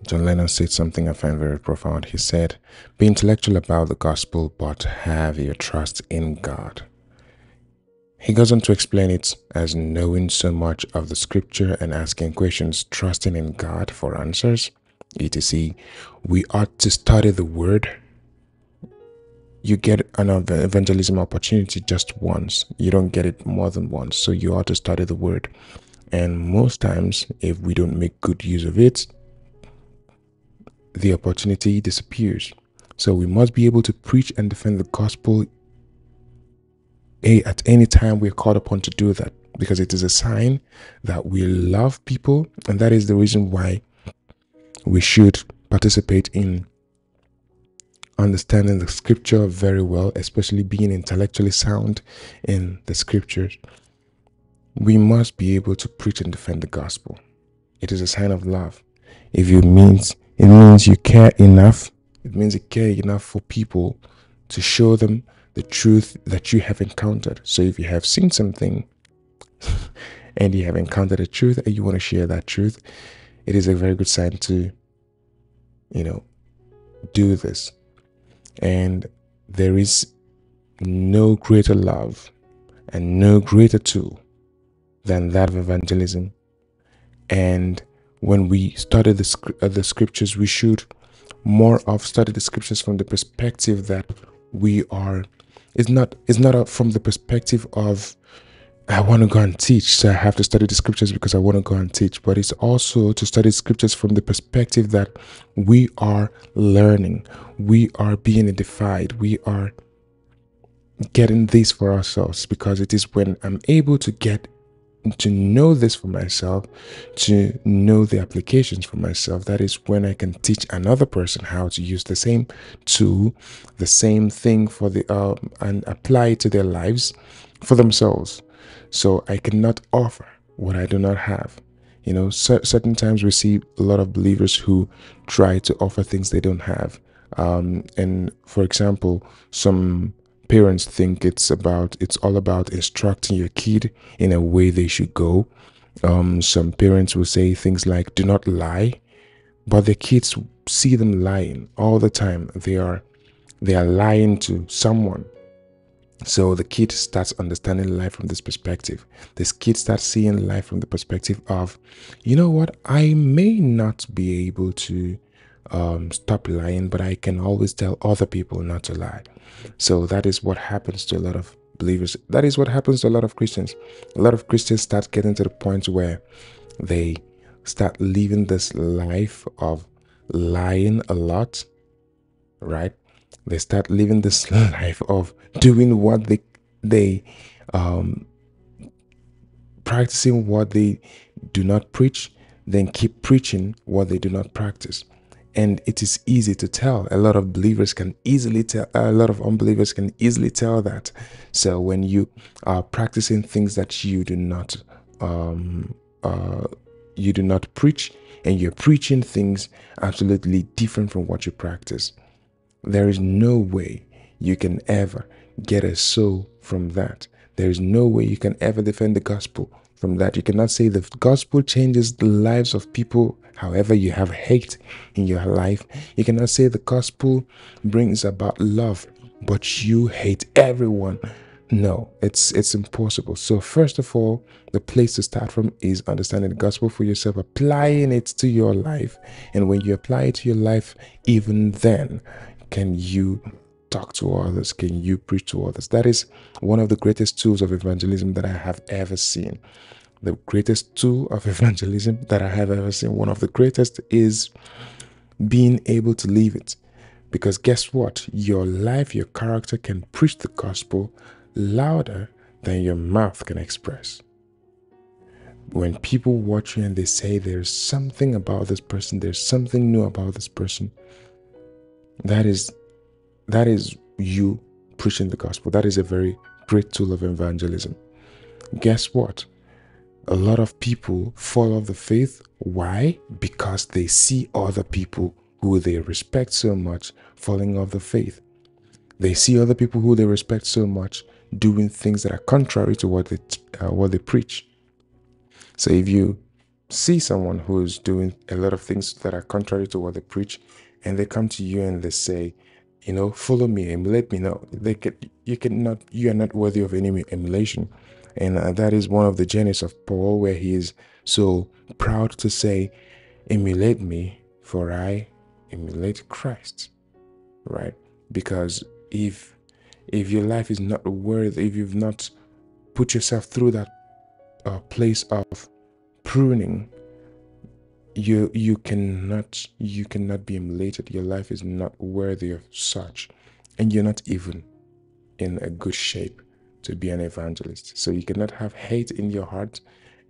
John Lennon said something I find very profound. He said, "Be intellectual about the gospel, but have your trust in God." He goes on to explain it as knowing so much of the scripture and asking questions, trusting in God for answers, etc. We ought to study the word. You get an evangelism opportunity just once. You don't get it more than once. So you ought to study the word. And most times, if we don't make good use of it, the opportunity disappears. So we must be able to preach and defend the gospel at any time we're called upon to do that, because it is a sign that we love people, and that is the reason why we should participate in understanding the scripture very well, especially being intellectually sound in the scriptures. We must be able to preach and defend the gospel. It is a sign of love. It means you care enough. It means you care enough for people to show them the truth that you have encountered. So if you have seen something and you have encountered a truth and you want to share that truth, it is a very good sign to, do this. And there is no greater love and no greater tool than that of evangelism. And when we study the scriptures, we should more of study the scriptures from the perspective that we are. It's not from the perspective of I want to go and teach, so I have to study the scriptures because I want to go and teach. But it's also to study scriptures from the perspective that we are learning, we are being edified, we are getting this for ourselves, because it is when I'm able to get to know this for myself, to know the applications for myself, that is when I can teach another person how to use the same tool, the same thing for the and apply it to their lives for themselves. So I cannot offer what I do not have. Certain times we see a lot of believers who try to offer things they don't have. And for example, some parents think it's all about instructing your kid in a way they should go. Some parents will say things like, "Do not lie," but the kids see them lying all the time. They are lying to someone. So the kid starts understanding life from this perspective. This kid starts seeing life from the perspective of, you know what, I may not be able to stop lying, but I can always tell other people not to lie. So that is what happens to a lot of believers. That is what happens to a lot of Christians. A lot of Christians start getting to the point where they start living this life of lying a lot, right? They start living this life of doing what they practicing what they do not preach, then keep preaching what they do not practice. And it is easy to tell. A lot of believers can easily tell, a lot of unbelievers can easily tell that. So when you are practicing things that you do not preach, and you're preaching things absolutely different from what you practice, there is no way you can ever get a soul from that. There is no way you can ever defend the gospel from that. You cannot say the gospel changes the lives of people. However, you have hate in your life. You cannot say the gospel brings about love, but you hate everyone. No, it's impossible. So first of all, the place to start from is understanding the gospel for yourself, applying it to your life. And when you apply it to your life, even then, can you talk to others? Can you preach to others? That is one of the greatest tools of evangelism that I have ever seen. The greatest tool of evangelism that I have ever seen, one of the greatest, is being able to live it. Because guess what? Your life, your character can preach the gospel louder than your mouth can express. When people watch you and they say there's something about this person, there's something new about this person, that is you preaching the gospel. That is a very great tool of evangelism. Guess what? A lot of people fall off the faith. Why? Because they see other people who they respect so much falling off the faith. They see other people who they respect so much doing things that are contrary to what they preach. So if you see someone who's doing a lot of things that are contrary to what they preach, and they come to you and they say, follow me, emulate me. No, you are not worthy of any emulation. And that is one of the genesis of Paul, where he is so proud to say, emulate me, for I emulate Christ, right? Because if your life is not worthy, if you've not put yourself through that place of pruning, you cannot be emulated. Your life is not worthy of such, and you're not even in a good shape to be an evangelist. So you cannot have hate in your heart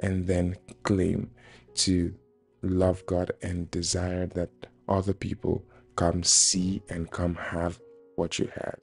and then claim to love God and desire that other people come see and come have what you have.